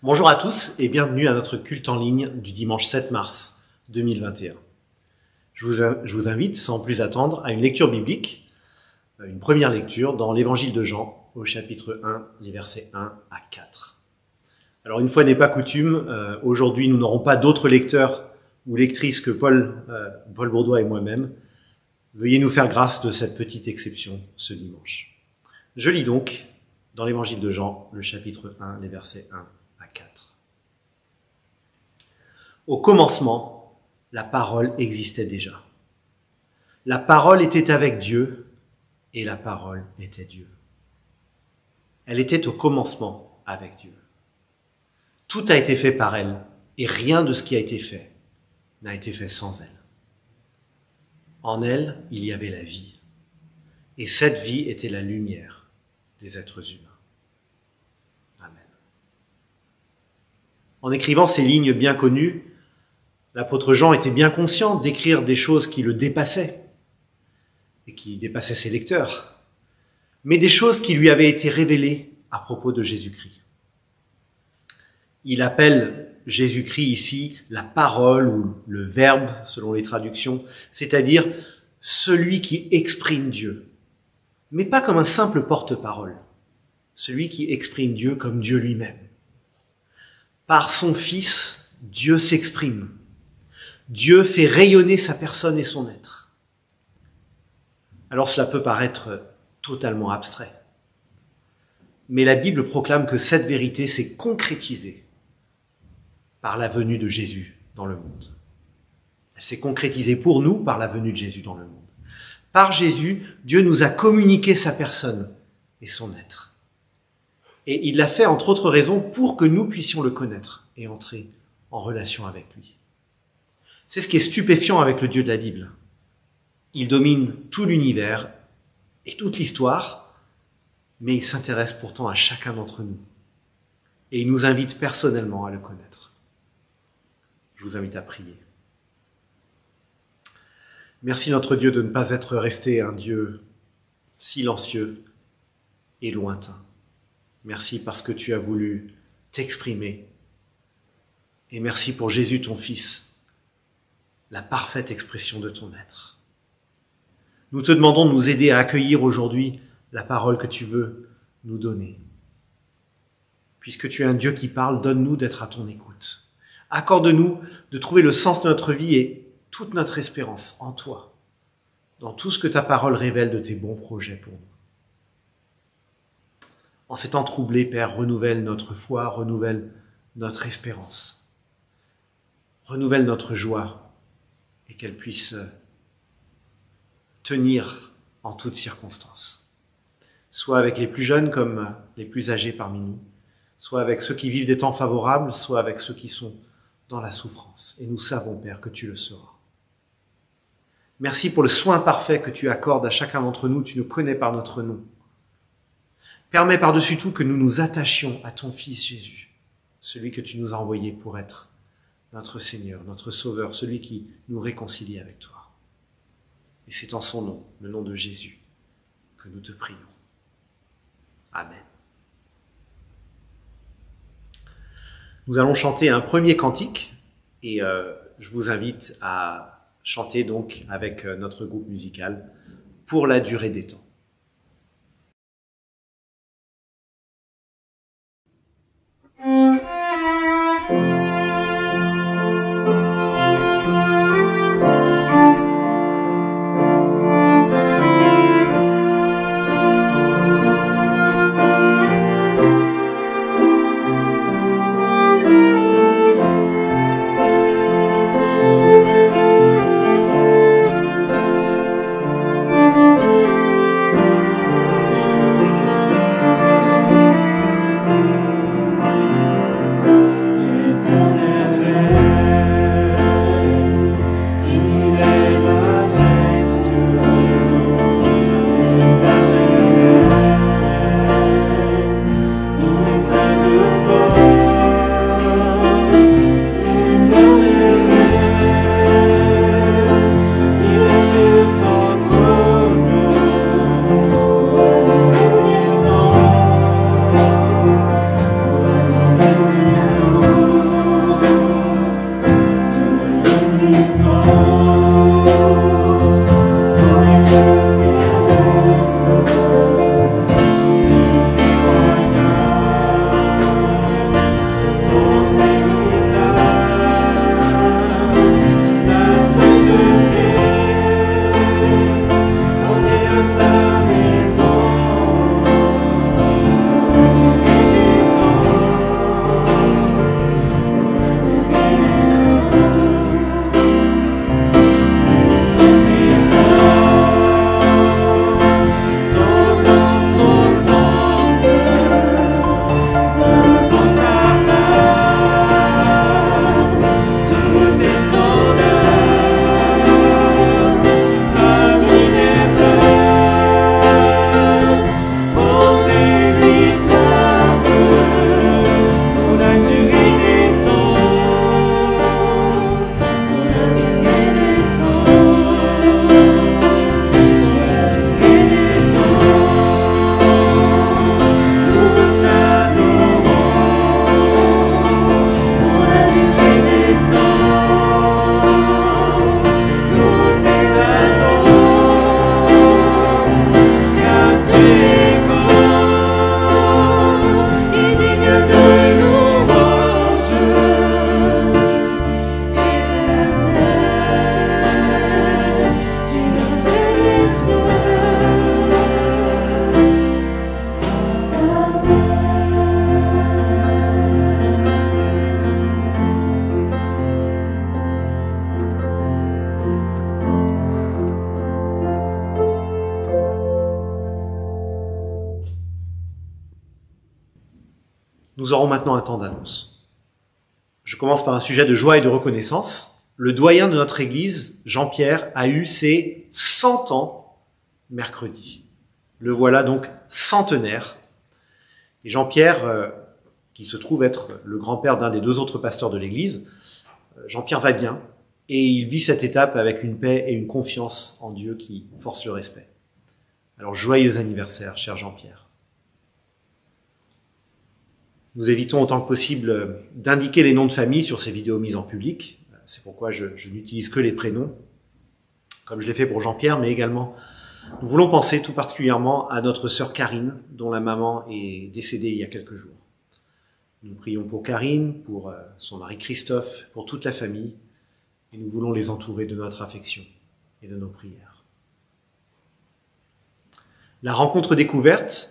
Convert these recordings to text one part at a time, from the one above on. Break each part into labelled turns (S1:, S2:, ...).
S1: Bonjour à tous et bienvenue à notre culte en ligne du dimanche 7 mars 2021. Je vous invite sans plus attendre à une lecture biblique, une première lecture dans l'évangile de Jean au chapitre 1, les versets 1 à 4. Alors une fois n'est pas coutume, aujourd'hui nous n'aurons pas d'autres lecteurs ou lectrices que Paul Bourdois et moi-même. Veuillez nous faire grâce de cette petite exception ce dimanche. Je lis donc dans l'évangile de Jean, le chapitre 1, les versets 1 à 4. Au commencement, la parole existait déjà. La parole était avec Dieu et la parole était Dieu. Elle était au commencement avec Dieu. Tout a été fait par elle et rien de ce qui a été fait n'a été fait sans elle. En elle, il y avait la vie et cette vie était la lumière des êtres humains. Amen. En écrivant ces lignes bien connues, l'apôtre Jean était bien conscient d'écrire des choses qui le dépassaient et qui dépassaient ses lecteurs, mais des choses qui lui avaient été révélées à propos de Jésus-Christ. Il appelle Jésus-Christ ici la parole ou le verbe selon les traductions, c'est-à-dire celui qui exprime Dieu, mais pas comme un simple porte-parole, celui qui exprime Dieu comme Dieu lui-même. Par son Fils, Dieu s'exprime. Dieu fait rayonner sa personne et son être. Alors cela peut paraître totalement abstrait, mais la Bible proclame que cette vérité s'est concrétisée par la venue de Jésus dans le monde. Elle s'est concrétisée pour nous par la venue de Jésus dans le monde. Par Jésus, Dieu nous a communiqué sa personne et son être. Et il l'a fait, entre autres raisons, pour que nous puissions le connaître et entrer en relation avec lui. C'est ce qui est stupéfiant avec le Dieu de la Bible. Il domine tout l'univers et toute l'histoire, mais il s'intéresse pourtant à chacun d'entre nous. Et il nous invite personnellement à le connaître. Je vous invite à prier. Merci notre Dieu de ne pas être resté un Dieu silencieux et lointain. Merci parce que tu as voulu t'exprimer. Et merci pour Jésus ton Fils, la parfaite expression de ton être. Nous te demandons de nous aider à accueillir aujourd'hui la parole que tu veux nous donner. Puisque tu es un Dieu qui parle, donne-nous d'être à ton écoute. Accorde-nous de trouver le sens de notre vie et toute notre espérance en toi, dans tout ce que ta parole révèle de tes bons projets pour nous. En ces temps troublés, Père, renouvelle notre foi, renouvelle notre espérance, renouvelle notre joie et qu'elle puisse tenir en toutes circonstances, soit avec les plus jeunes comme les plus âgés parmi nous, soit avec ceux qui vivent des temps favorables, soit avec ceux qui sont dans la souffrance. Et nous savons, Père, que tu le seras. Merci pour le soin parfait que tu accordes à chacun d'entre nous. Tu nous connais par notre nom. Permets par-dessus tout que nous nous attachions à ton Fils Jésus, celui que tu nous as envoyé pour être notre Seigneur, notre Sauveur, celui qui nous réconcilie avec toi. Et c'est en son nom, le nom de Jésus, que nous te prions. Amen. Nous allons chanter un premier cantique et je vous invite à chanter donc avec notre groupe musical pour la durée des temps. Nous aurons maintenant un temps d'annonce. Je commence par un sujet de joie et de reconnaissance. Le doyen de notre Église, Jean-Pierre, a eu ses 100 ans mercredi. Le voilà donc centenaire. Et Jean-Pierre, qui se trouve être le grand-père d'un des 2 autres pasteurs de l'Église, Jean-Pierre va bien et il vit cette étape avec une paix et une confiance en Dieu qui force le respect. Alors joyeux anniversaire, cher Jean-Pierre. Nous évitons autant que possible d'indiquer les noms de famille sur ces vidéos mises en public. C'est pourquoi je n'utilise que les prénoms, comme je l'ai fait pour Jean-Pierre, mais également nous voulons penser tout particulièrement à notre sœur Karine, dont la maman est décédée il y a quelques jours. Nous prions pour Karine, pour son mari Christophe, pour toute la famille, et nous voulons les entourer de notre affection et de nos prières. La rencontre découverte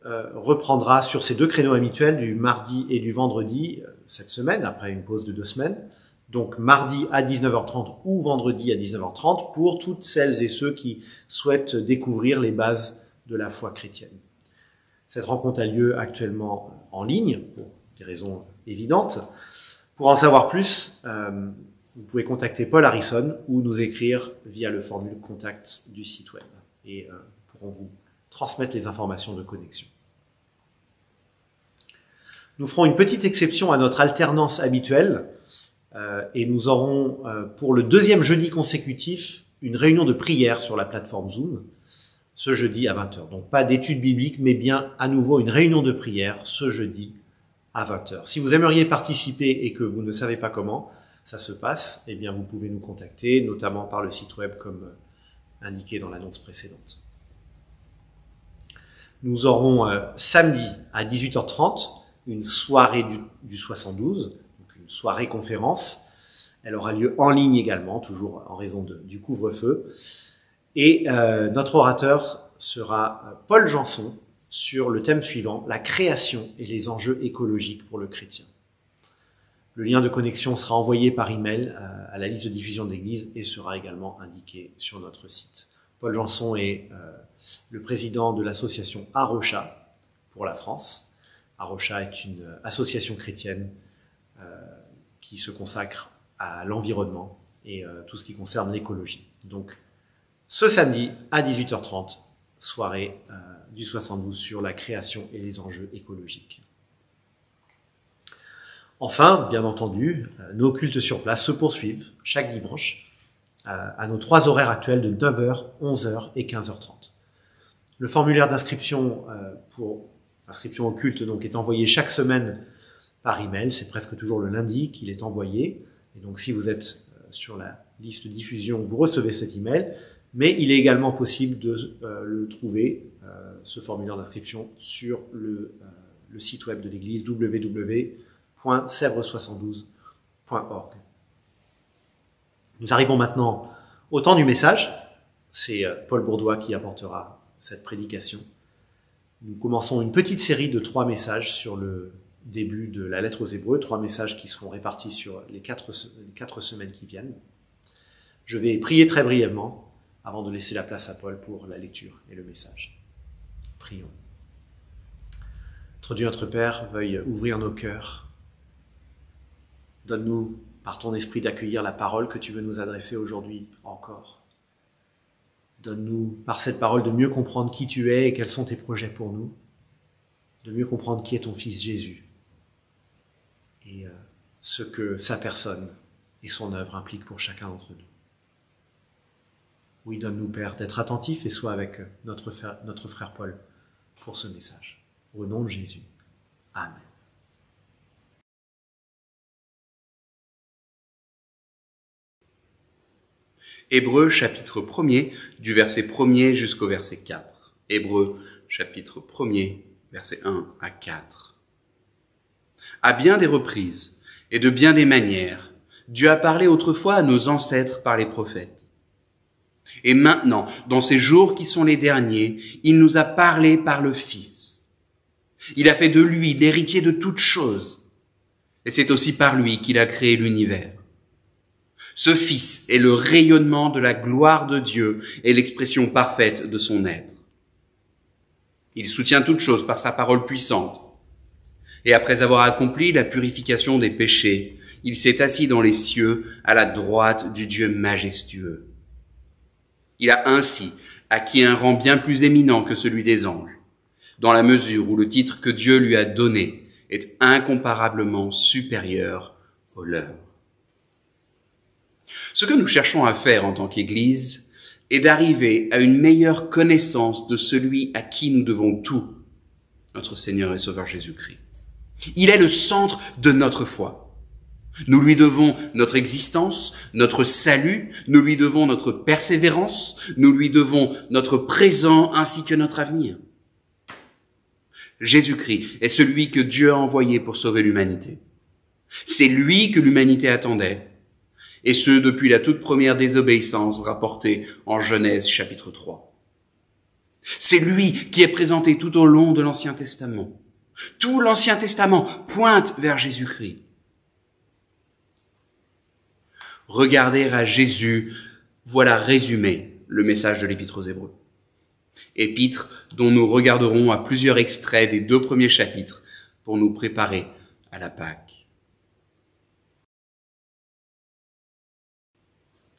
S1: reprendra sur ces 2 créneaux habituels du mardi et du vendredi cette semaine, après une pause de 2 semaines. Donc mardi à 19h30 ou vendredi à 19h30 pour toutes celles et ceux qui souhaitent découvrir les bases de la foi chrétienne. Cette rencontre a lieu actuellement en ligne, pour des raisons évidentes. Pour en savoir plus, vous pouvez contacter Paul Harrison ou nous écrire via le formulaire contact du site web. Et nous pourrons vous transmettre les informations de connexion. Nous ferons une petite exception à notre alternance habituelle. Et nous aurons pour le 2e jeudi consécutif une réunion de prière sur la plateforme Zoom, ce jeudi à 20h. Donc pas d'études bibliques, mais bien à nouveau une réunion de prière ce jeudi à 20h. Si vous aimeriez participer et que vous ne savez pas comment ça se passe, eh bien vous pouvez nous contacter, notamment par le site web comme indiqué dans l'annonce précédente. Nous aurons samedi à 18h30 une soirée du 72, une soirée conférence. Elle aura lieu en ligne également, toujours en raison du couvre-feu. Et notre orateur sera Paul Janson sur le thème suivant, la création et les enjeux écologiques pour le chrétien. Le lien de connexion sera envoyé par email à la liste de diffusion de l'Église et sera également indiqué sur notre site. Paul Janson est le président de l'association Arocha pour la France. Arocha est une association chrétienne qui se consacre à l'environnement et tout ce qui concerne l'écologie. Donc, ce samedi à 18h30, soirée du 72 sur la création et les enjeux écologiques. Enfin, bien entendu, nos cultes sur place se poursuivent chaque dimanche à nos 3 horaires actuels de 9h, 11h et 15h30. Le formulaire d'inscription pour inscription au culte donc, est envoyé chaque semaine par email. C'est presque toujours le lundi qu'il est envoyé. Et donc, si vous êtes sur la liste diffusion, vous recevez cet email. Mais il est également possible de le trouver, ce formulaire d'inscription, sur le site web de l'Église, www.sevres72.org. Nous arrivons maintenant au temps du message. C'est Paul Bourdois qui apportera cette prédication. Nous commençons une petite série de 3 messages sur le début de la lettre aux Hébreux, 3 messages qui seront répartis sur les 4 semaines qui viennent. Je vais prier très brièvement avant de laisser la place à Paul pour la lecture et le message. Prions. Notre Dieu, notre Père, veuille ouvrir nos cœurs. Donne-nous, par ton esprit, d'accueillir la parole que tu veux nous adresser aujourd'hui encore. Donne-nous, par cette parole, de mieux comprendre qui tu es et quels sont tes projets pour nous, de mieux comprendre qui est ton Fils Jésus et ce que sa personne et son œuvre impliquent pour chacun d'entre nous. Oui, donne-nous, Père, d'être attentifs et sois avec notre frère Paul pour ce message. Au nom de Jésus. Amen.
S2: Hébreux chapitre 1er, du verset 1er jusqu'au verset 4. Hébreux chapitre 1er, verset 1 à 4. À bien des reprises et de bien des manières, Dieu a parlé autrefois à nos ancêtres par les prophètes. Et maintenant, dans ces jours qui sont les derniers, il nous a parlé par le Fils. Il a fait de lui l'héritier de toutes choses. Et c'est aussi par lui qu'il a créé l'univers. Ce Fils est le rayonnement de la gloire de Dieu et l'expression parfaite de son être. Il soutient toutes choses par sa parole puissante. Et après avoir accompli la purification des péchés, il s'est assis dans les cieux à la droite du Dieu majestueux. Il a ainsi acquis un rang bien plus éminent que celui des anges, dans la mesure où le titre que Dieu lui a donné est incomparablement supérieur au leur. Ce que nous cherchons à faire en tant qu'Église est d'arriver à une meilleure connaissance de celui à qui nous devons tout, notre Seigneur et Sauveur Jésus-Christ. Il est le centre de notre foi. Nous lui devons notre existence, notre salut, nous lui devons notre persévérance, nous lui devons notre présent ainsi que notre avenir. Jésus-Christ est celui que Dieu a envoyé pour sauver l'humanité. C'est lui que l'humanité attendait, et ce depuis la toute première désobéissance rapportée en Genèse chapitre 3. C'est lui qui est présenté tout au long de l'Ancien Testament. Tout l'Ancien Testament pointe vers Jésus-Christ. Regarder à Jésus, voilà résumé le message de l'Épître aux Hébreux. Épître dont nous regarderons à plusieurs extraits des 2 premiers chapitres pour nous préparer à la Pâque.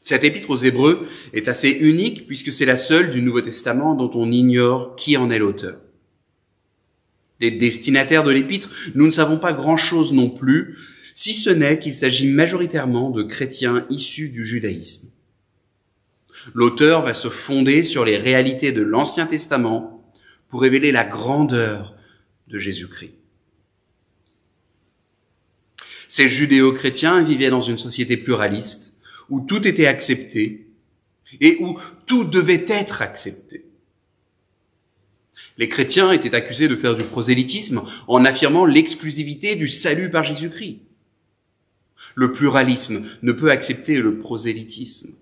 S2: Cette Épître aux Hébreux est assez unique puisque c'est la seule du Nouveau Testament dont on ignore qui en est l'auteur. Des destinataires de l'Épître, nous ne savons pas grand-chose non plus, si ce n'est qu'il s'agit majoritairement de chrétiens issus du judaïsme. L'auteur va se fonder sur les réalités de l'Ancien Testament pour révéler la grandeur de Jésus-Christ. Ces judéo-chrétiens vivaient dans une société pluraliste où tout était accepté et où tout devait être accepté. Les chrétiens étaient accusés de faire du prosélytisme en affirmant l'exclusivité du salut par Jésus-Christ. Le pluralisme ne peut accepter le prosélytisme.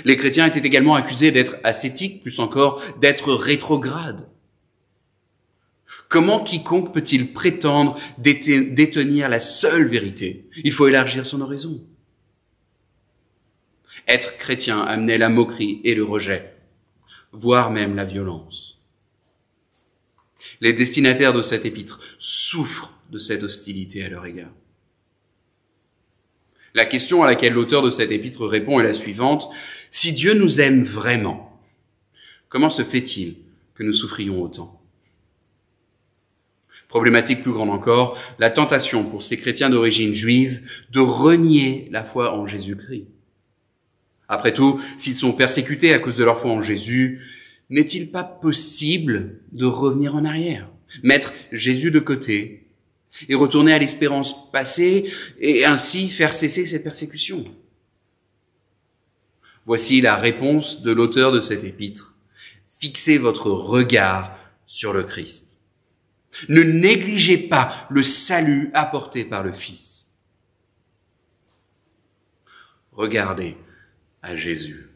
S2: Les chrétiens étaient également accusés d'être ascétiques, plus encore d'être rétrogrades. Comment quiconque peut-il prétendre détenir la seule vérité? Il faut élargir son horizon. Être chrétien amenait la moquerie et le rejet, voire même la violence. Les destinataires de cette épître souffrent de cette hostilité à leur égard. La question à laquelle l'auteur de cette épître répond est la suivante. Si Dieu nous aime vraiment, comment se fait-il que nous souffrions autant? Problématique plus grande encore, la tentation pour ces chrétiens d'origine juive de renier la foi en Jésus-Christ. Après tout, s'ils sont persécutés à cause de leur foi en Jésus, n'est-il pas possible de revenir en arrière, mettre Jésus de côté et retourner à l'espérance passée et ainsi faire cesser cette persécution? Voici la réponse de l'auteur de cette épître. Fixez votre regard sur le Christ. Ne négligez pas le salut apporté par le Fils. Regardez à Jésus.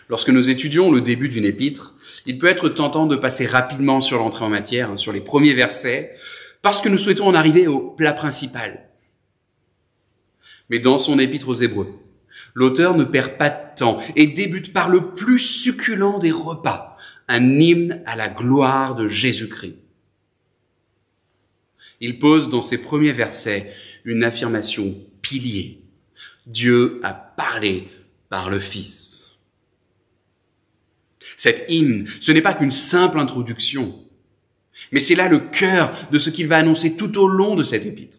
S2: Lorsque nous étudions le début d'une épître, il peut être tentant de passer rapidement sur l'entrée en matière, sur les premiers versets, parce que nous souhaitons en arriver au plat principal. Mais dans son épître aux Hébreux, l'auteur ne perd pas de temps et débute par le plus succulent des repas, un hymne à la gloire de Jésus-Christ. Il pose dans ses premiers versets une affirmation pilier. Dieu a parlé par le Fils. Cet hymne, ce n'est pas qu'une simple introduction, mais c'est là le cœur de ce qu'il va annoncer tout au long de cette épître.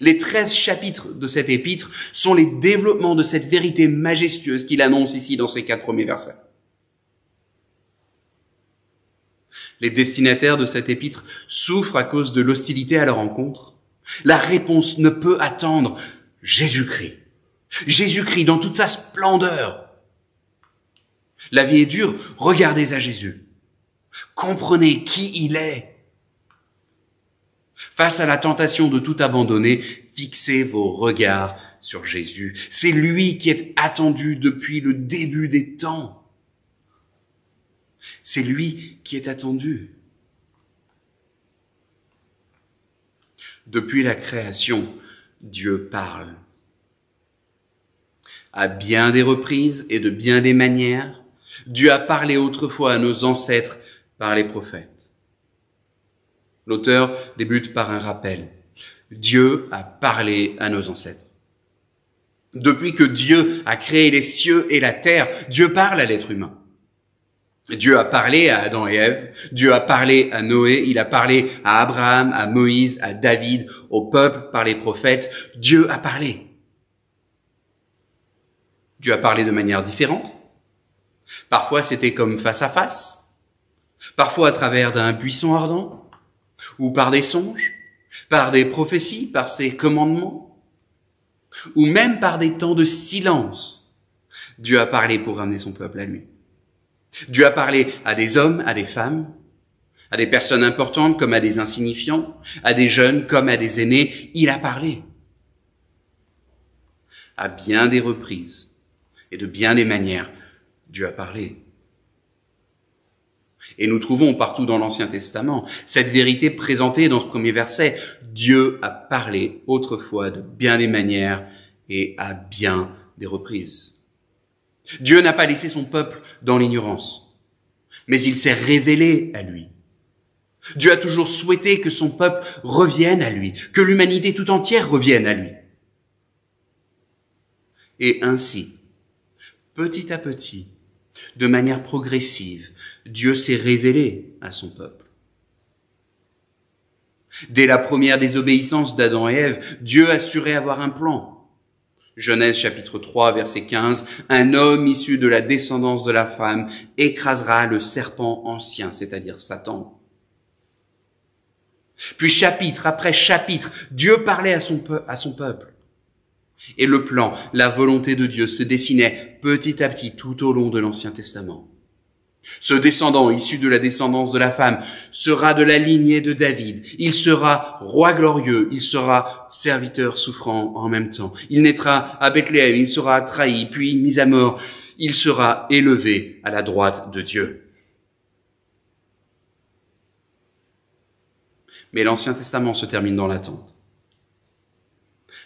S2: Les 13 chapitres de cette épître sont les développements de cette vérité majestueuse qu'il annonce ici dans ces 4 premiers versets. Les destinataires de cette épître souffrent à cause de l'hostilité à leur rencontre. La réponse ne peut attendre. Jésus-Christ. Jésus-Christ dans toute sa splendeur. La vie est dure, regardez à Jésus. Comprenez qui il est. Face à la tentation de tout abandonner, fixez vos regards sur Jésus. C'est lui qui est attendu depuis le début des temps. C'est lui qui est attendu. Depuis la création, Dieu parle. À bien des reprises et de bien des manières, Dieu a parlé autrefois à nos ancêtres par les prophètes. L'auteur débute par un rappel. Dieu a parlé à nos ancêtres. Depuis que Dieu a créé les cieux et la terre, Dieu parle à l'être humain. Dieu a parlé à Adam et Ève, Dieu a parlé à Noé, il a parlé à Abraham, à Moïse, à David, au peuple par les prophètes. Dieu a parlé. Dieu a parlé de manière différente. Parfois c'était comme face à face, parfois à travers d'un buisson ardent, ou par des songes, par des prophéties, par ses commandements, ou même par des temps de silence. Dieu a parlé pour ramener son peuple à lui. Dieu a parlé à des hommes, à des femmes, à des personnes importantes comme à des insignifiants, à des jeunes comme à des aînés. Il a parlé. À bien des reprises et de bien des manières, Dieu a parlé. Et nous trouvons partout dans l'Ancien Testament cette vérité présentée dans ce premier verset. Dieu a parlé autrefois de bien des manières et à bien des reprises. Dieu n'a pas laissé son peuple dans l'ignorance, mais il s'est révélé à lui. Dieu a toujours souhaité que son peuple revienne à lui, que l'humanité tout entière revienne à lui. Et ainsi, petit à petit, de manière progressive, Dieu s'est révélé à son peuple. Dès la première désobéissance d'Adam et Ève, Dieu assurait avoir un plan. Genèse chapitre 3, verset 15, « Un homme issu de la descendance de la femme écrasera le serpent ancien, c'est-à-dire Satan. » Puis chapitre après chapitre, Dieu parlait à son peuple. Et le plan, la volonté de Dieu se dessinait petit à petit tout au long de l'Ancien Testament. Ce descendant, issu de la descendance de la femme, sera de la lignée de David. Il sera roi glorieux, il sera serviteur souffrant en même temps. Il naîtra à Bethléem, il sera trahi, puis mis à mort. Il sera élevé à la droite de Dieu. Mais l'Ancien Testament se termine dans l'attente.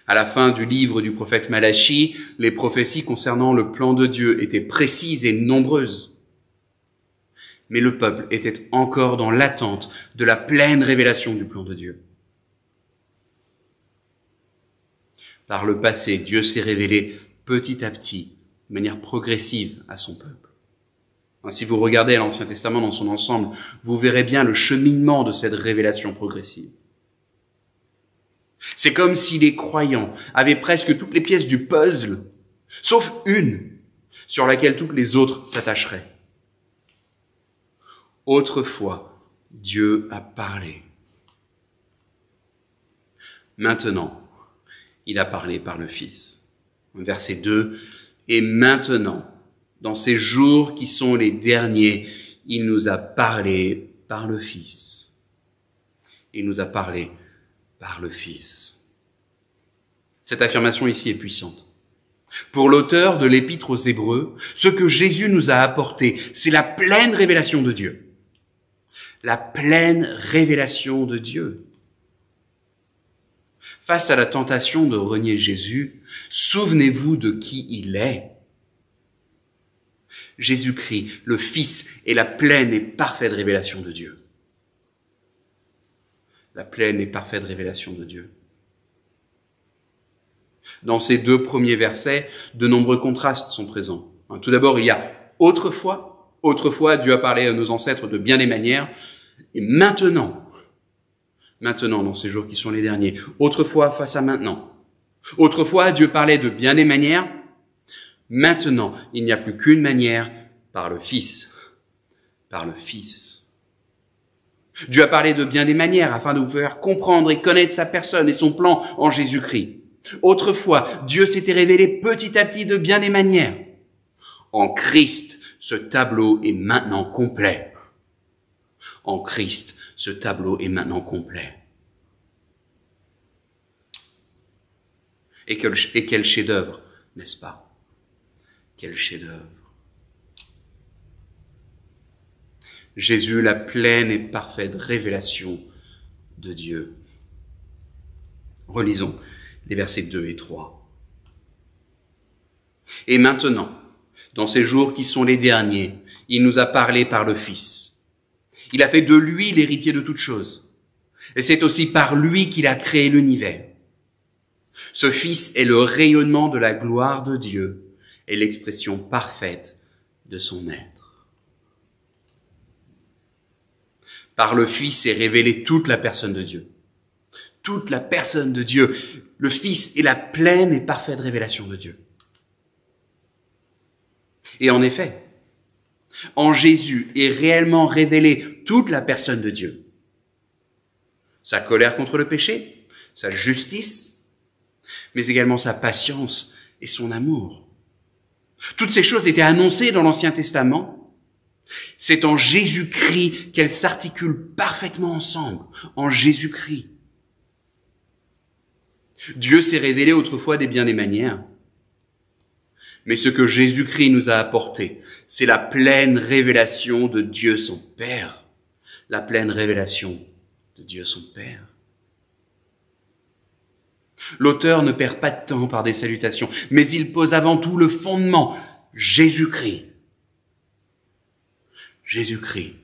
S2: À la fin du livre du prophète Malachie, les prophéties concernant le plan de Dieu étaient précises et nombreuses. Mais le peuple était encore dans l'attente de la pleine révélation du plan de Dieu. Par le passé, Dieu s'est révélé petit à petit, de manière progressive à son peuple. Si vous regardez l'Ancien Testament dans son ensemble, vous verrez bien le cheminement de cette révélation progressive. C'est comme si les croyants avaient presque toutes les pièces du puzzle, sauf une, sur laquelle toutes les autres s'attacheraient. Autrefois, Dieu a parlé. Maintenant, il a parlé par le Fils. Verset 2, « Et maintenant, dans ces jours qui sont les derniers, il nous a parlé par le Fils. » Il nous a parlé par le Fils. Cette affirmation ici est puissante. Pour l'auteur de l'Épître aux Hébreux, ce que Jésus nous a apporté, c'est la pleine révélation de Dieu. La pleine révélation de Dieu. Face à la tentation de renier Jésus, souvenez-vous de qui il est. Jésus-Christ, le Fils, est la pleine et parfaite révélation de Dieu. La pleine et parfaite révélation de Dieu. Dans ces deux premiers versets, de nombreux contrastes sont présents. Tout d'abord, il y a autrefois. Autrefois, Dieu a parlé à nos ancêtres de bien des manières. Et maintenant, dans ces jours qui sont les derniers, autrefois face à maintenant. Autrefois, Dieu parlait de bien des manières. Maintenant, il n'y a plus qu'une manière, par le Fils. Par le Fils. Dieu a parlé de bien des manières afin de vous faire comprendre et connaître sa personne et son plan en Jésus-Christ. Autrefois, Dieu s'était révélé petit à petit de bien des manières. En Christ, ce tableau est maintenant complet. En Christ, ce tableau est maintenant complet. Et quel chef-d'œuvre, n'est-ce pas? Quel chef-d'œuvre. Jésus, la pleine et parfaite révélation de Dieu. Relisons les versets 2 et 3. Et maintenant, Dans ces jours qui sont les derniers, il nous a parlé par le Fils. Il a fait de lui l'héritier de toutes choses. Et c'est aussi par lui qu'il a créé l'univers. Ce Fils est le rayonnement de la gloire de Dieu et l'expression parfaite de son être. Par le Fils est révélée toute la personne de Dieu. Toute la personne de Dieu. Le Fils est la pleine et parfaite révélation de Dieu. Et en effet, en Jésus est réellement révélée toute la personne de Dieu. Sa colère contre le péché, sa justice, mais également sa patience et son amour. Toutes ces choses étaient annoncées dans l'Ancien Testament. C'est en Jésus-Christ qu'elles s'articulent parfaitement ensemble, en Jésus-Christ. Dieu s'est révélé autrefois des bien des manières. Mais ce que Jésus-Christ nous a apporté, c'est la pleine révélation de Dieu son Père. La pleine révélation de Dieu son Père. L'auteur ne perd pas de temps par des salutations, mais il pose avant tout le fondement, Jésus-Christ. Jésus-Christ.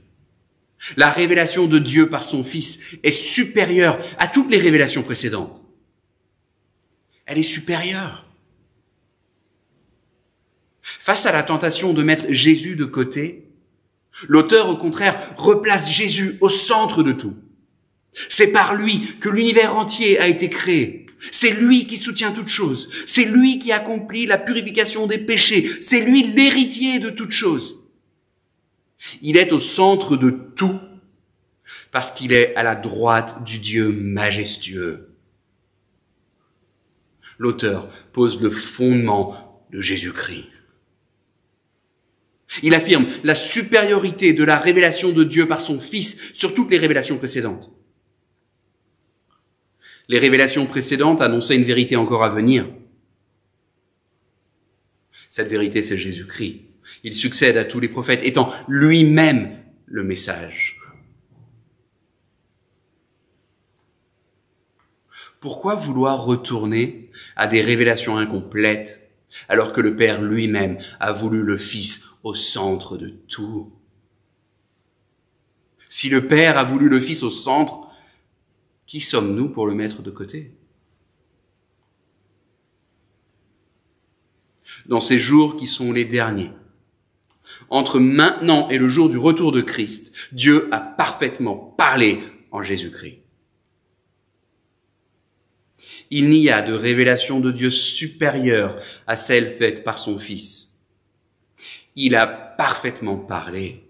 S2: La révélation de Dieu par son Fils est supérieure à toutes les révélations précédentes. Elle est supérieure. Face à la tentation de mettre Jésus de côté, l'auteur, au contraire, replace Jésus au centre de tout. C'est par lui que l'univers entier a été créé. C'est lui qui soutient toutes choses. C'est lui qui accomplit la purification des péchés. C'est lui l'héritier de toutes choses. Il est au centre de tout parce qu'il est à la droite du Dieu majestueux. L'auteur pose le fondement de Jésus-Christ. Il affirme la supériorité de la révélation de Dieu par son Fils sur toutes les révélations précédentes. Les révélations précédentes annonçaient une vérité encore à venir. Cette vérité, c'est Jésus-Christ. Il succède à tous les prophètes, étant lui-même le message. Pourquoi vouloir retourner à des révélations incomplètes alors que le Père lui-même a voulu le Fils au centre de tout? Si le Père a voulu le Fils au centre, qui sommes-nous pour le mettre de côté? Dans ces jours qui sont les derniers, entre maintenant et le jour du retour de Christ, Dieu a parfaitement parlé en Jésus-Christ. Il n'y a de révélation de Dieu supérieure à celle faite par son Fils. Il a parfaitement parlé.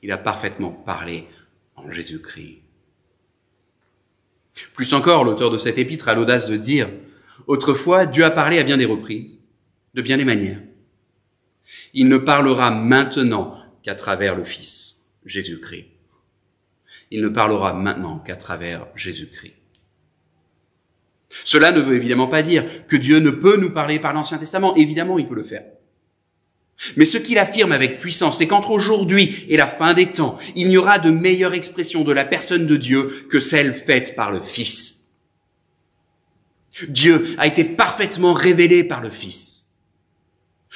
S2: Il a parfaitement parlé en Jésus-Christ. Plus encore, l'auteur de cette épître a l'audace de dire « Autrefois, Dieu a parlé à bien des reprises, de bien des manières. Il ne parlera maintenant qu'à travers le Fils, Jésus-Christ. Il ne parlera maintenant qu'à travers Jésus-Christ. » Cela ne veut évidemment pas dire que Dieu ne peut nous parler par l'Ancien Testament. Évidemment, il peut le faire. Mais ce qu'il affirme avec puissance, c'est qu'entre aujourd'hui et la fin des temps, il n'y aura de meilleure expression de la personne de Dieu que celle faite par le Fils. Dieu a été parfaitement révélé par le Fils.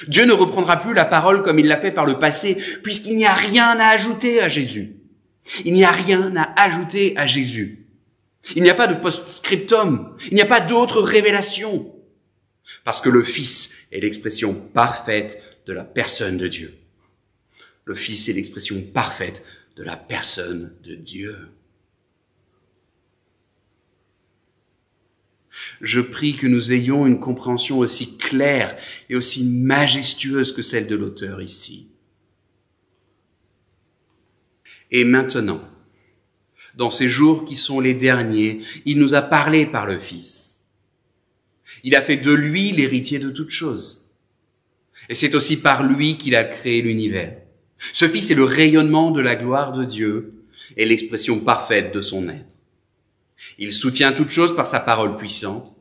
S2: Dieu ne reprendra plus la parole comme il l'a fait par le passé, puisqu'il n'y a rien à ajouter à Jésus. Il n'y a rien à ajouter à Jésus. Il n'y a pas de post-scriptum, il n'y a pas d'autre révélation, parce que le Fils est l'expression parfaite de la personne de Dieu. Le Fils est l'expression parfaite de la personne de Dieu. Je prie que nous ayons une compréhension aussi claire et aussi majestueuse que celle de l'auteur ici. Et maintenant, dans ces jours qui sont les derniers, il nous a parlé par le Fils. Il a fait de lui l'héritier de toutes choses. Et c'est aussi par lui qu'il a créé l'univers. Ce Fils est le rayonnement de la gloire de Dieu et l'expression parfaite de son être. Il soutient toutes choses par sa parole puissante.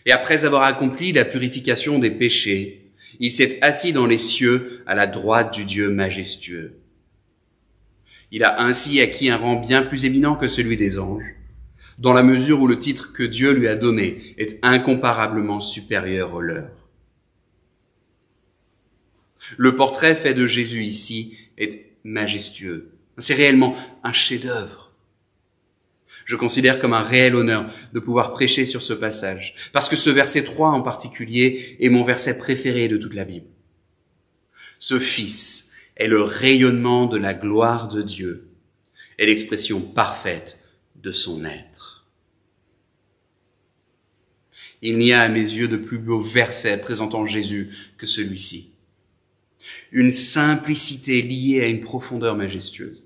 S2: Et après avoir accompli la purification des péchés, il s'est assis dans les cieux à la droite du Dieu majestueux. Il a ainsi acquis un rang bien plus éminent que celui des anges, dans la mesure où le titre que Dieu lui a donné est incomparablement supérieur au leur. Le portrait fait de Jésus ici est majestueux. C'est réellement un chef-d'œuvre. Je considère comme un réel honneur de pouvoir prêcher sur ce passage, parce que ce verset 3 en particulier est mon verset préféré de toute la Bible. Ce Fils est le rayonnement de la gloire de Dieu et l'expression parfaite de son être. Il n'y a à mes yeux de plus beau verset présentant Jésus que celui-ci. Une simplicité liée à une profondeur majestueuse.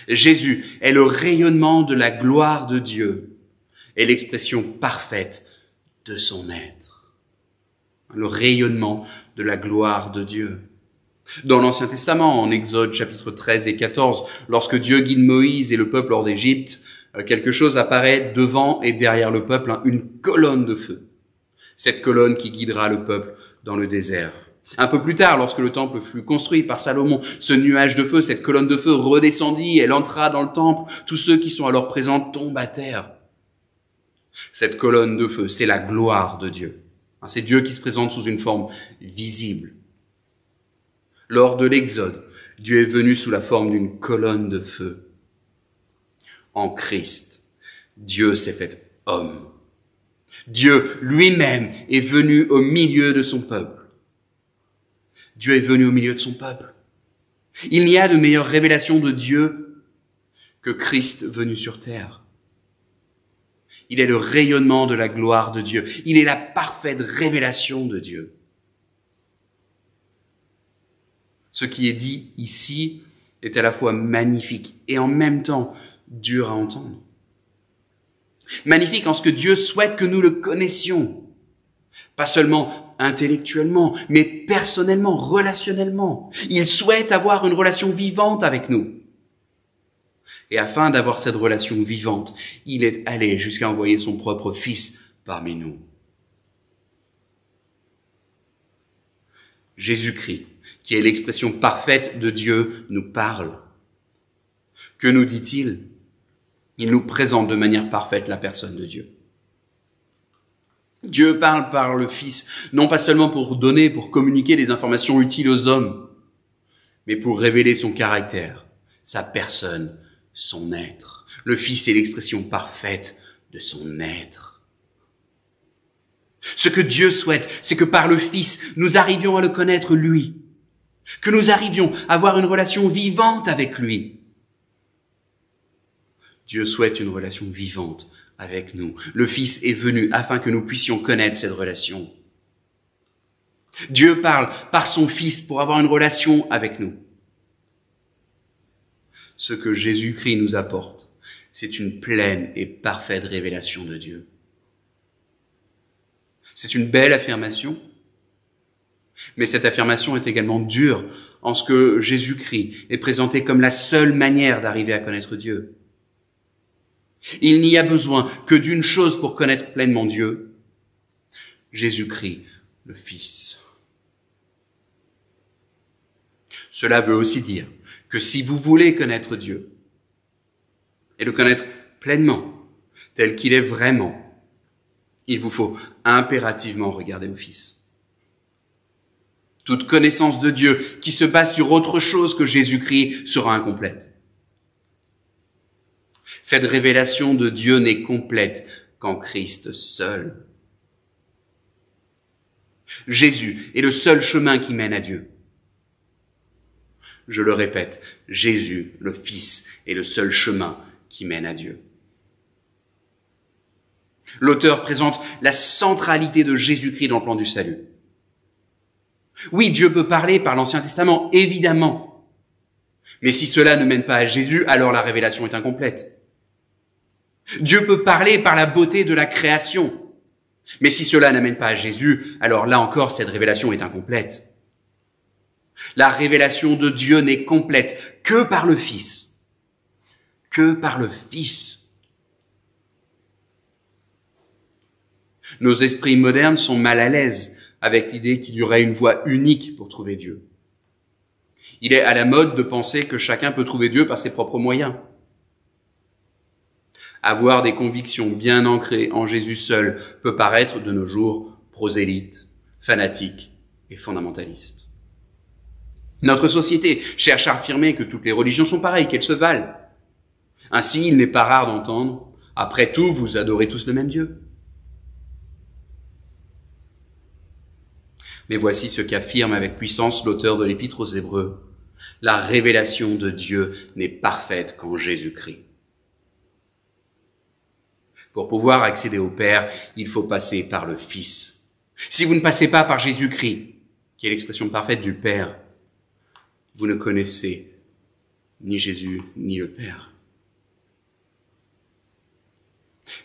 S2: Jésus est le rayonnement de la gloire de Dieu et l'expression parfaite de son être. Le rayonnement de la gloire de Dieu. Dans l'Ancien Testament, en Exode chapitre 13 et 14, lorsque Dieu guide Moïse et le peuple hors d'Égypte, quelque chose apparaît devant et derrière le peuple, une colonne de feu. Cette colonne qui guidera le peuple dans le désert. Un peu plus tard, lorsque le temple fut construit par Salomon, ce nuage de feu, cette colonne de feu redescendit, elle entra dans le temple. Tous ceux qui sont alors présents tombent à terre. Cette colonne de feu, c'est la gloire de Dieu. C'est Dieu qui se présente sous une forme visible. Lors de l'Exode, Dieu est venu sous la forme d'une colonne de feu. En Christ, Dieu s'est fait homme. Dieu lui-même est venu au milieu de son peuple. Dieu est venu au milieu de son peuple. Il n'y a de meilleure révélation de Dieu que Christ venu sur terre. Il est le rayonnement de la gloire de Dieu. Il est la parfaite révélation de Dieu. Ce qui est dit ici est à la fois magnifique et en même temps dur à entendre. Magnifique en ce que Dieu souhaite que nous le connaissions. Pas seulement intellectuellement, mais personnellement, relationnellement. Il souhaite avoir une relation vivante avec nous. Et afin d'avoir cette relation vivante, il est allé jusqu'à envoyer son propre Fils parmi nous. Jésus-Christ, qui est l'expression parfaite de Dieu, nous parle. Que nous dit-il ? Il nous présente de manière parfaite la personne de Dieu. Dieu parle par le Fils, non pas seulement pour donner, pour communiquer des informations utiles aux hommes, mais pour révéler son caractère, sa personne, son être. Le Fils est l'expression parfaite de son être. Ce que Dieu souhaite, c'est que par le Fils, nous arrivions à le connaître lui, que nous arrivions à avoir une relation vivante avec lui. Dieu souhaite une relation vivante avec nous. Le Fils est venu afin que nous puissions connaître cette relation. Dieu parle par son Fils pour avoir une relation avec nous. Ce que Jésus-Christ nous apporte, c'est une pleine et parfaite révélation de Dieu. C'est une belle affirmation, mais cette affirmation est également dure en ce que Jésus-Christ est présenté comme la seule manière d'arriver à connaître Dieu. Il n'y a besoin que d'une chose pour connaître pleinement Dieu, Jésus-Christ, le Fils. Cela veut aussi dire que si vous voulez connaître Dieu, et le connaître pleinement, tel qu'il est vraiment, il vous faut impérativement regarder au Fils. Toute connaissance de Dieu qui se base sur autre chose que Jésus-Christ sera incomplète. Cette révélation de Dieu n'est complète qu'en Christ seul. Jésus est le seul chemin qui mène à Dieu. Je le répète, Jésus, le Fils, est le seul chemin qui mène à Dieu. L'auteur présente la centralité de Jésus-Christ dans le plan du salut. Oui, Dieu peut parler par l'Ancien Testament, évidemment. Mais si cela ne mène pas à Jésus, alors la révélation est incomplète. Dieu peut parler par la beauté de la création. Mais si cela n'amène pas à Jésus, alors là encore, cette révélation est incomplète. La révélation de Dieu n'est complète que par le Fils. Que par le Fils. Nos esprits modernes sont mal à l'aise avec l'idée qu'il y aurait une voie unique pour trouver Dieu. Il est à la mode de penser que chacun peut trouver Dieu par ses propres moyens. Avoir des convictions bien ancrées en Jésus seul peut paraître de nos jours prosélyte, fanatique et fondamentaliste. Notre société cherche à affirmer que toutes les religions sont pareilles, qu'elles se valent. Ainsi, il n'est pas rare d'entendre « Après tout, vous adorez tous le même Dieu ». Mais voici ce qu'affirme avec puissance l'auteur de l'Épître aux Hébreux. La révélation de Dieu n'est parfaite qu'en Jésus-Christ. Pour pouvoir accéder au Père, il faut passer par le Fils. Si vous ne passez pas par Jésus-Christ, qui est l'expression parfaite du Père, vous ne connaissez ni Jésus ni le Père.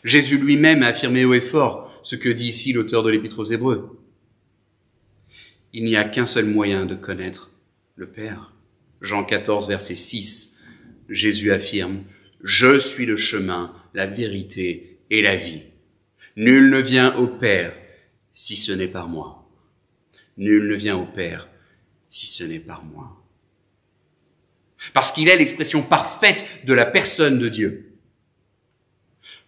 S2: Jésus lui-même a affirmé haut et fort ce que dit ici l'auteur de l'Épître aux Hébreux. Il n'y a qu'un seul moyen de connaître le Père. Jean 14, verset 6, Jésus affirme « Je suis le chemin, la vérité et la vie. Nul ne vient au Père si ce n'est par moi. Nul ne vient au Père si ce n'est par moi. » Parce qu'il est l'expression parfaite de la personne de Dieu.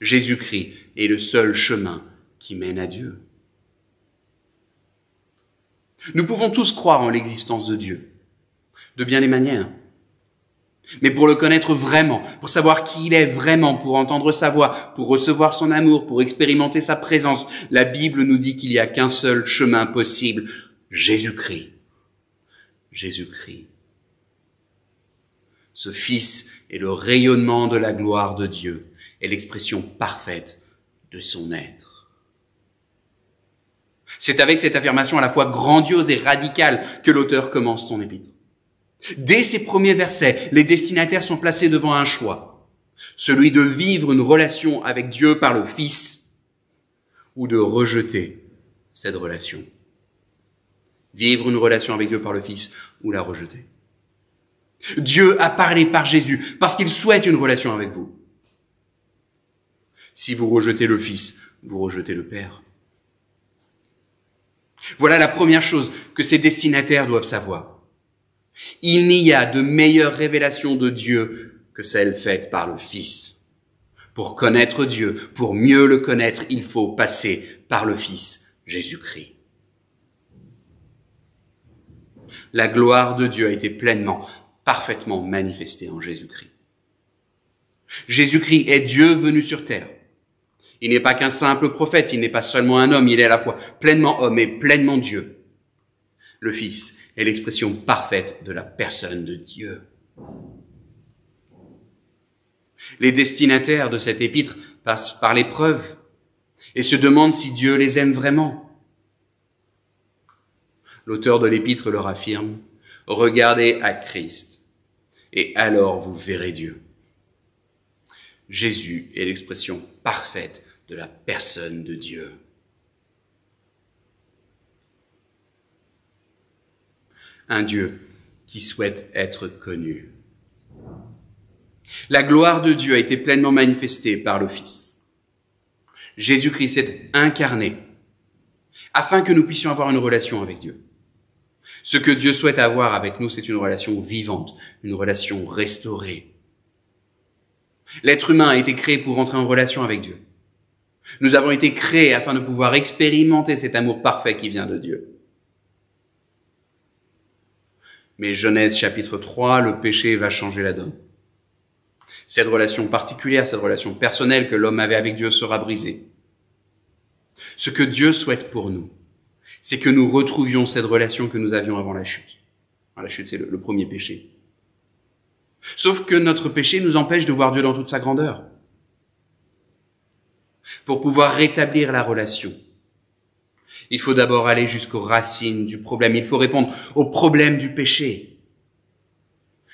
S2: Jésus-Christ est le seul chemin qui mène à Dieu. Nous pouvons tous croire en l'existence de Dieu, de bien des manières. Mais pour le connaître vraiment, pour savoir qui il est vraiment, pour entendre sa voix, pour recevoir son amour, pour expérimenter sa présence, la Bible nous dit qu'il n'y a qu'un seul chemin possible, Jésus-Christ. Jésus-Christ. Ce Fils est le rayonnement de la gloire de Dieu et l'expression parfaite de son être. C'est avec cette affirmation à la fois grandiose et radicale que l'auteur commence son épître. Dès ses premiers versets, les destinataires sont placés devant un choix, celui de vivre une relation avec Dieu par le Fils ou de rejeter cette relation. Vivre une relation avec Dieu par le Fils ou la rejeter. Dieu a parlé par Jésus parce qu'il souhaite une relation avec vous. Si vous rejetez le Fils, vous rejetez le Père. Voilà la première chose que ces destinataires doivent savoir. Il n'y a de meilleure révélation de Dieu que celle faite par le Fils. Pour connaître Dieu, pour mieux le connaître, il faut passer par le Fils, Jésus-Christ. La gloire de Dieu a été pleinement, parfaitement manifestée en Jésus-Christ. Jésus-Christ est Dieu venu sur terre. Il n'est pas qu'un simple prophète, il n'est pas seulement un homme, il est à la fois pleinement homme et pleinement Dieu. Le Fils est l'expression parfaite de la personne de Dieu. Les destinataires de cette épître passent par l'épreuve et se demandent si Dieu les aime vraiment. L'auteur de l'épître leur affirme « Regardez à Christ, et alors vous verrez Dieu. » Jésus est l'expression parfaite de la personne de Dieu. Un Dieu qui souhaite être connu. La gloire de Dieu a été pleinement manifestée par le Fils. Jésus-Christ s'est incarné afin que nous puissions avoir une relation avec Dieu. Ce que Dieu souhaite avoir avec nous, c'est une relation vivante, une relation restaurée. L'être humain a été créé pour entrer en relation avec Dieu. Nous avons été créés afin de pouvoir expérimenter cet amour parfait qui vient de Dieu. Mais Genèse chapitre 3, le péché va changer la donne. Cette relation particulière, cette relation personnelle que l'homme avait avec Dieu sera brisée. Ce que Dieu souhaite pour nous, c'est que nous retrouvions cette relation que nous avions avant la chute. La chute, c'est le premier péché. Sauf que notre péché nous empêche de voir Dieu dans toute sa grandeur. Pour pouvoir rétablir la relation, il faut d'abord aller jusqu'aux racines du problème. Il faut répondre au problème du péché.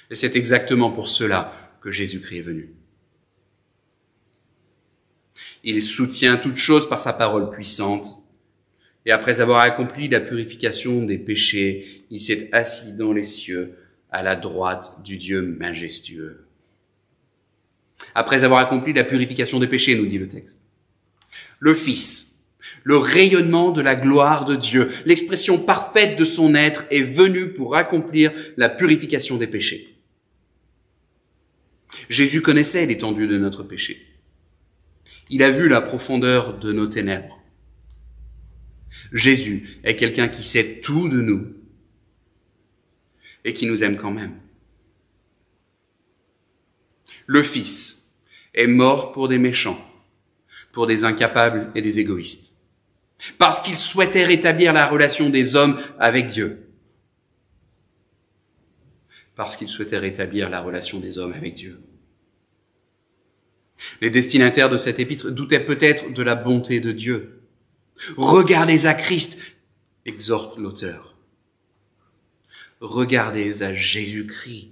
S2: Et c'est exactement pour cela que Jésus-Christ est venu. Il soutient toute chose par sa parole puissante. Et après avoir accompli la purification des péchés, il s'est assis dans les cieux à la droite du Dieu majestueux. Après avoir accompli la purification des péchés, nous dit le texte. Le Fils, le rayonnement de la gloire de Dieu, l'expression parfaite de son être est venu pour accomplir la purification des péchés. Jésus connaissait l'étendue de notre péché. Il a vu la profondeur de nos ténèbres. Jésus est quelqu'un qui sait tout de nous. et qui nous aime quand même. Le Fils est mort pour des méchants, pour des incapables et des égoïstes, parce qu'il souhaitait rétablir la relation des hommes avec Dieu. Parce qu'il souhaitait rétablir la relation des hommes avec Dieu. Les destinataires de cet épître doutaient peut-être de la bonté de Dieu. Regardez à Christ, exhorte l'auteur. Regardez à Jésus-Christ.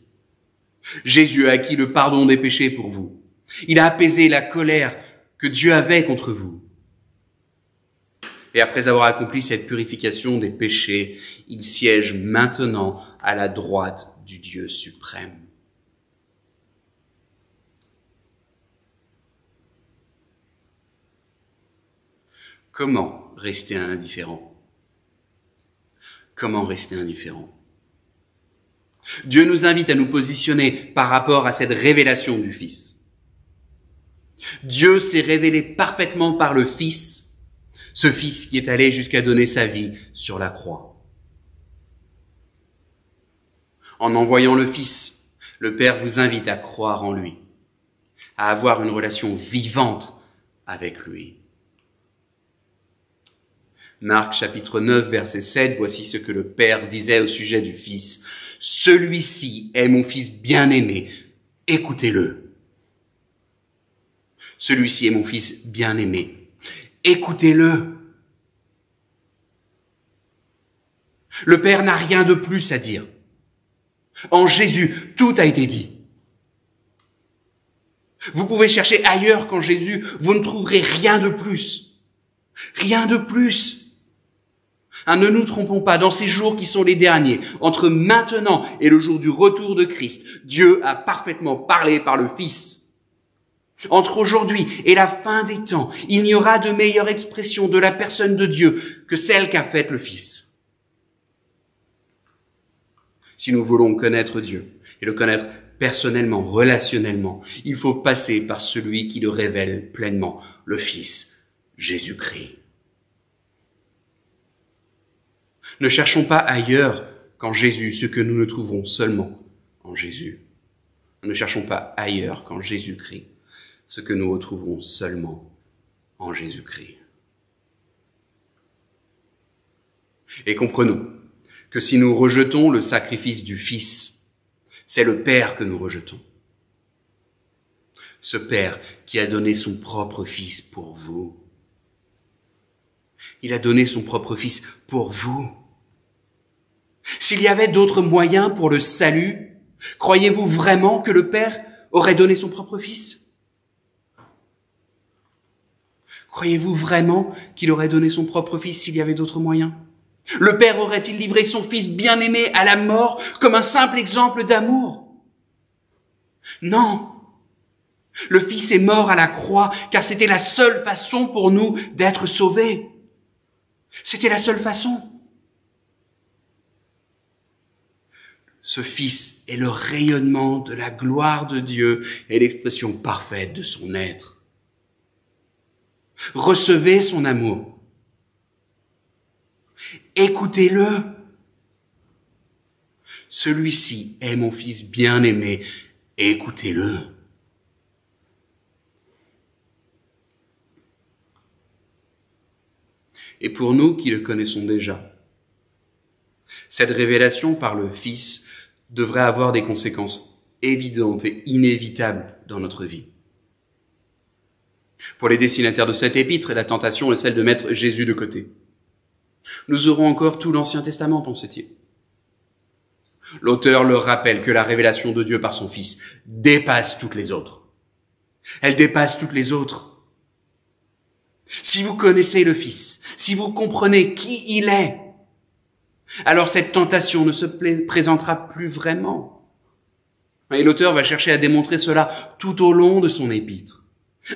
S2: Jésus a acquis le pardon des péchés pour vous. Il a apaisé la colère que Dieu avait contre vous. Et après avoir accompli cette purification des péchés, il siège maintenant à la droite du Dieu suprême. Comment rester indifférent? Comment rester indifférent? Dieu nous invite à nous positionner par rapport à cette révélation du Fils. Dieu s'est révélé parfaitement par le Fils, ce Fils qui est allé jusqu'à donner sa vie sur la croix. En envoyant le Fils, le Père vous invite à croire en lui, à avoir une relation vivante avec lui. Marc chapitre 9 verset 7, voici ce que le Père disait au sujet du Fils. « Celui-ci est mon Fils bien-aimé, écoutez-le. » Celui-ci est mon Fils bien-aimé, écoutez-le. Le Père n'a rien de plus à dire. En Jésus, tout a été dit. Vous pouvez chercher ailleurs qu'en Jésus, vous ne trouverez rien de plus. Rien de plus. Ne nous trompons pas, dans ces jours qui sont les derniers, entre maintenant et le jour du retour de Christ, Dieu a parfaitement parlé par le Fils. Entre aujourd'hui et la fin des temps, il n'y aura de meilleure expression de la personne de Dieu que celle qu'a faite le Fils. Si nous voulons connaître Dieu et le connaître personnellement, relationnellement, il faut passer par celui qui le révèle pleinement, le Fils, Jésus-Christ. Ne cherchons pas ailleurs qu'en Jésus ce que nous ne trouvons seulement en Jésus. Ne cherchons pas ailleurs qu'en Jésus-Christ ce que nous retrouverons seulement en Jésus-Christ. Et comprenons que si nous rejetons le sacrifice du Fils, c'est le Père que nous rejetons. Ce Père qui a donné son propre Fils pour vous. Il a donné son propre Fils pour vous. S'il y avait d'autres moyens pour le salut, croyez-vous vraiment que le Père aurait donné son propre Fils? Croyez-vous vraiment qu'il aurait donné son propre Fils s'il y avait d'autres moyens? Le Père aurait-il livré son Fils bien-aimé à la mort comme un simple exemple d'amour? Non. Le Fils est mort à la croix car c'était la seule façon pour nous d'être sauvés. C'était la seule façon. Ce Fils est le rayonnement de la gloire de Dieu et l'expression parfaite de son être. Recevez son amour. Écoutez-le. Celui-ci est mon Fils bien-aimé. Écoutez-le. Et pour nous qui le connaissons déjà, cette révélation par le Fils devrait avoir des conséquences évidentes et inévitables dans notre vie. Pour les destinataires de cet épître, la tentation est celle de mettre Jésus de côté. Nous aurons encore tout l'Ancien Testament, pensait-il. L'auteur leur rappelle que la révélation de Dieu par son Fils dépasse toutes les autres. Elle dépasse toutes les autres. Si vous connaissez le Fils, si vous comprenez qui il est, alors cette tentation ne se présentera plus vraiment. Et l'auteur va chercher à démontrer cela tout au long de son épître.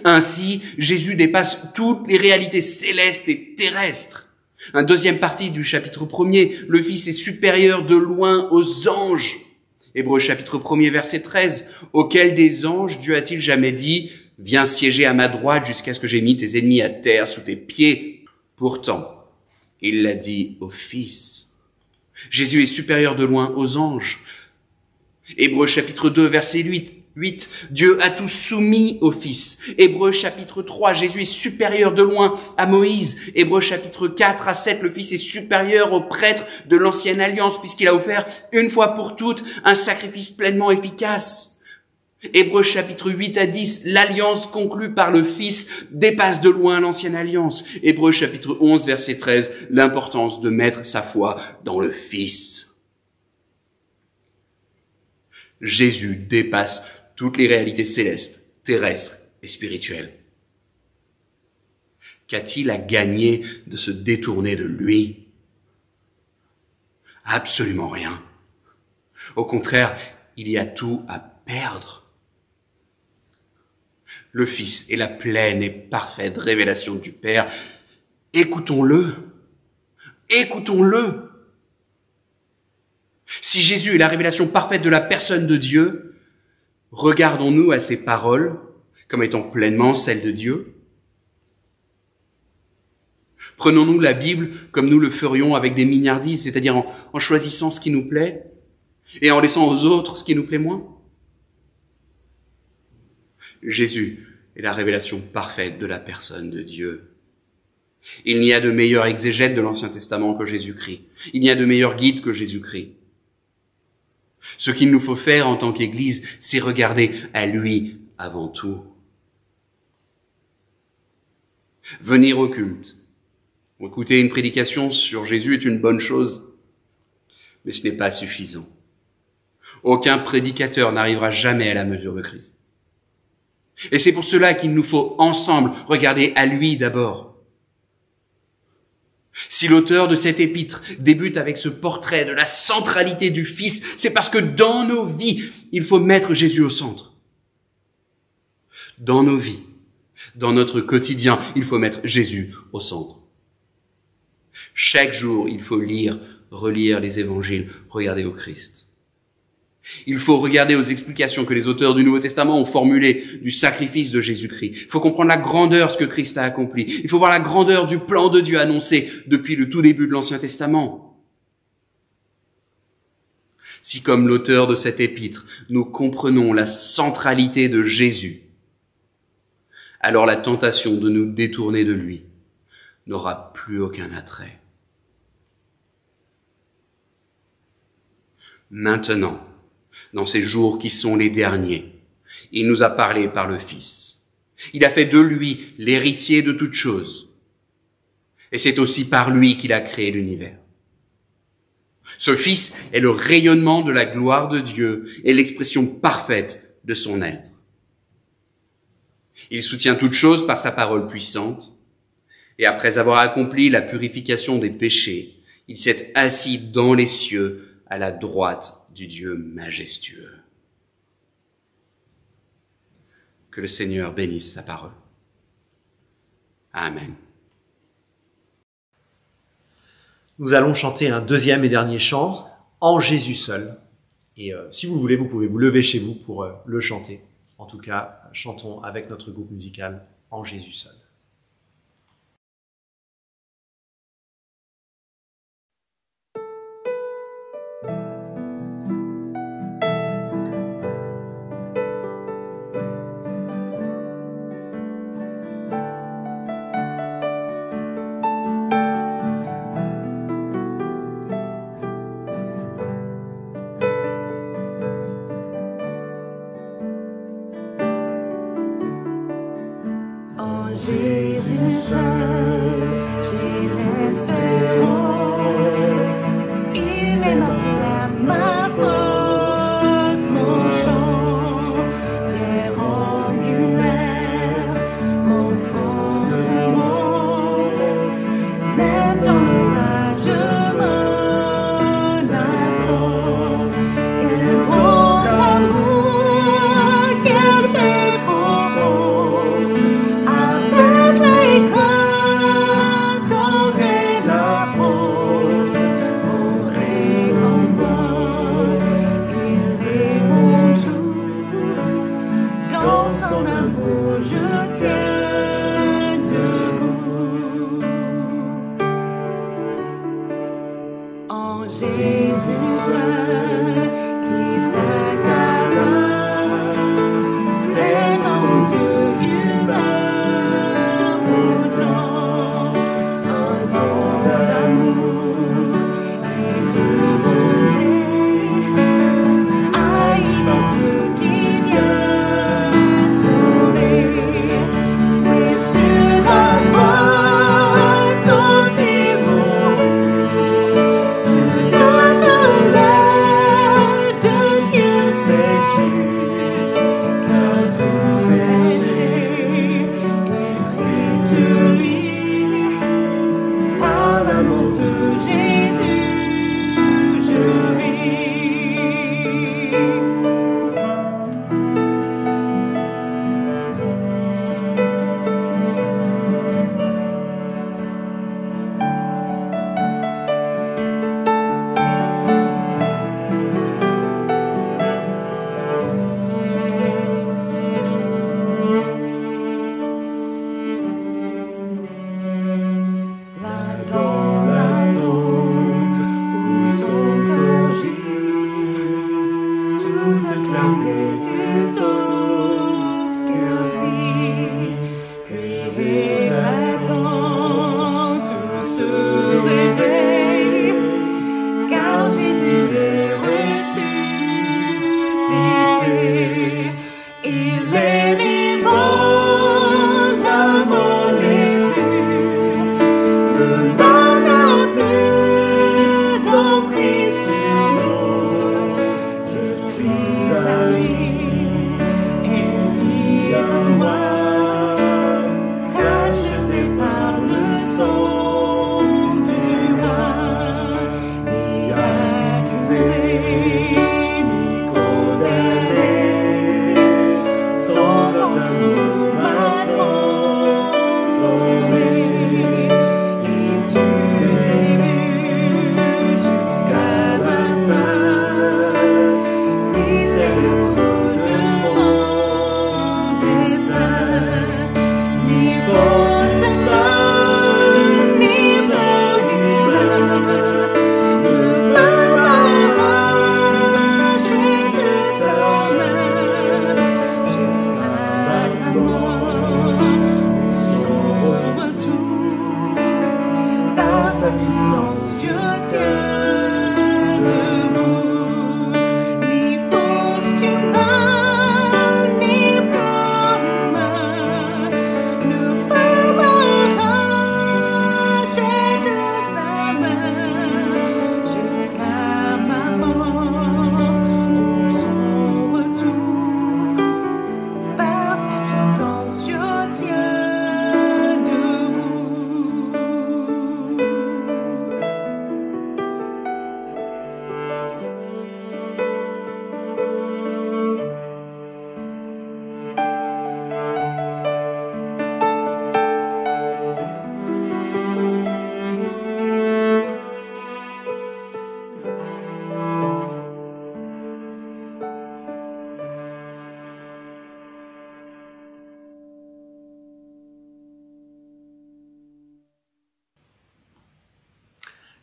S2: Ainsi, Jésus dépasse toutes les réalités célestes et terrestres. Deuxième partie du chapitre 1er, le Fils est supérieur de loin aux anges. Hébreux chapitre 1er, verset 13, « Auquel des anges Dieu a-t-il jamais dit, « Viens siéger à ma droite jusqu'à ce que j'ai mis tes ennemis à terre sous tes pieds ?» Pourtant, il l'a dit au Fils. Jésus est supérieur de loin aux anges. Hébreux chapitre 2, verset 8. Dieu a tout soumis au Fils. Hébreux chapitre 3, Jésus est supérieur de loin à Moïse. Hébreux chapitre 4 à 7, le Fils est supérieur au prêtre de l'ancienne alliance puisqu'il a offert une fois pour toutes un sacrifice pleinement efficace. Hébreux chapitre 8 à 10, l'alliance conclue par le Fils dépasse de loin l'ancienne alliance. Hébreux chapitre 11, verset 13, l'importance de mettre sa foi dans le Fils. Jésus dépasse toutes les réalités célestes, terrestres et spirituelles. Qu'a-t-il à gagner de se détourner de lui? Absolument rien. Au contraire, il y a tout à perdre. Le Fils est la pleine et parfaite révélation du Père. Écoutons-le. Écoutons-le. Si Jésus est la révélation parfaite de la personne de Dieu, regardons-nous à ses paroles comme étant pleinement celles de Dieu. Prenons-nous la Bible comme nous le ferions avec des mignardises, c'est-à-dire en choisissant ce qui nous plaît et en laissant aux autres ce qui nous plaît moins. Jésus est la révélation parfaite de la personne de Dieu. Il n'y a de meilleur exégète de l'Ancien Testament que Jésus-Christ. Il n'y a de meilleur guide que Jésus-Christ. Ce qu'il nous faut faire en tant qu'Église, c'est regarder à lui avant tout. Venir au culte, écouter une prédication sur Jésus est une bonne chose, mais ce n'est pas suffisant. Aucun prédicateur n'arrivera jamais à la mesure de Christ. Et c'est pour cela qu'il nous faut ensemble regarder à lui d'abord. Si l'auteur de cet épître débute avec ce portrait de la centralité du Fils, c'est parce que dans nos vies, il faut mettre Jésus au centre. Dans nos vies, dans notre quotidien, il faut mettre Jésus au centre. Chaque jour, il faut lire, relire les évangiles, regarder au Christ. Il faut regarder aux explications que les auteurs du Nouveau Testament ont formulées du sacrifice de Jésus-Christ. Il faut comprendre la grandeur de ce que Christ a accompli. Il faut voir la grandeur du plan de Dieu annoncé depuis le tout début de l'Ancien Testament. Si, comme l'auteur de cet épître, nous comprenons la centralité de Jésus, alors la tentation de nous détourner de lui n'aura plus aucun attrait. Maintenant, dans ces jours qui sont les derniers, il nous a parlé par le Fils. Il a fait de lui l'héritier de toutes choses. Et c'est aussi par lui qu'il a créé l'univers. Ce Fils est le rayonnement de la gloire de Dieu et l'expression parfaite de son être. Il soutient toutes choses par sa parole puissante. Et après avoir accompli la purification des péchés, il s'est assis dans les cieux à la droite du Dieu majestueux. Que le Seigneur bénisse sa parole. Amen.
S1: Nous allons chanter un deuxième et dernier chant, En Jésus seul. Et si vous voulez, vous pouvez vous lever chez vous pour le chanter. En tout cas, chantons avec notre groupe musical En Jésus seul.
S3: Jésus seul, j'ai l'espérance. Il est ma flamme, ma force, mon chant, pierre angulaire, mon fondement. Même dans l'orage menaçant, quel grand amour, quelle paix profonde. Apaise les craintes. tel culte obscurci, puis éclatant tout se réveille, car Jésus est ressuscité. Il est vivant, la mort n'est plus, le mal n'a plus d'emprise sur nous. Je suis à lui, et lui à moi, racheté par le sang du roi, ni accusé, ni condamné. Son grand amour m'a transformé, et du début jusqu'à la fin, Christ est maître de mon destin. Ni force de mal, ni peur humaine ne peut m'arracher de sa main jusqu'à la mort ou son retour. Par sa puissance, je tiens debout. Ni force du mal, ni peur humaine ne peut m'arracher de sa main jusqu'à ma mort ou son retour. Par sa puissance, je tiens debout.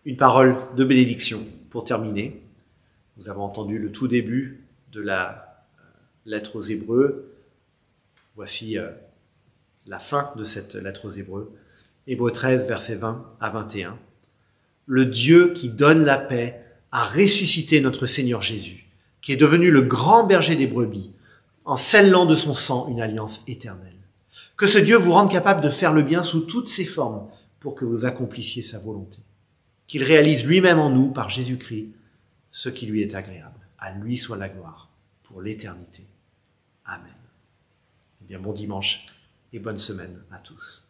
S1: Une parole de bénédiction pour terminer. Nous avons entendu le tout début de la lettre aux Hébreux. Voici la fin de cette lettre aux Hébreux. Hébreux 13, versets 20 à 21. Le Dieu qui donne la paix a ressuscité notre Seigneur Jésus, qui est devenu le grand berger des brebis, en scellant de son sang une alliance éternelle. Que ce Dieu vous rende capable de faire le bien sous toutes ses formes pour que vous accomplissiez sa volonté. Qu'il réalise lui-même en nous, par Jésus-Christ, ce qui lui est agréable. À lui soit la gloire pour l'éternité. Amen. Eh bien, bon dimanche et bonne semaine à tous.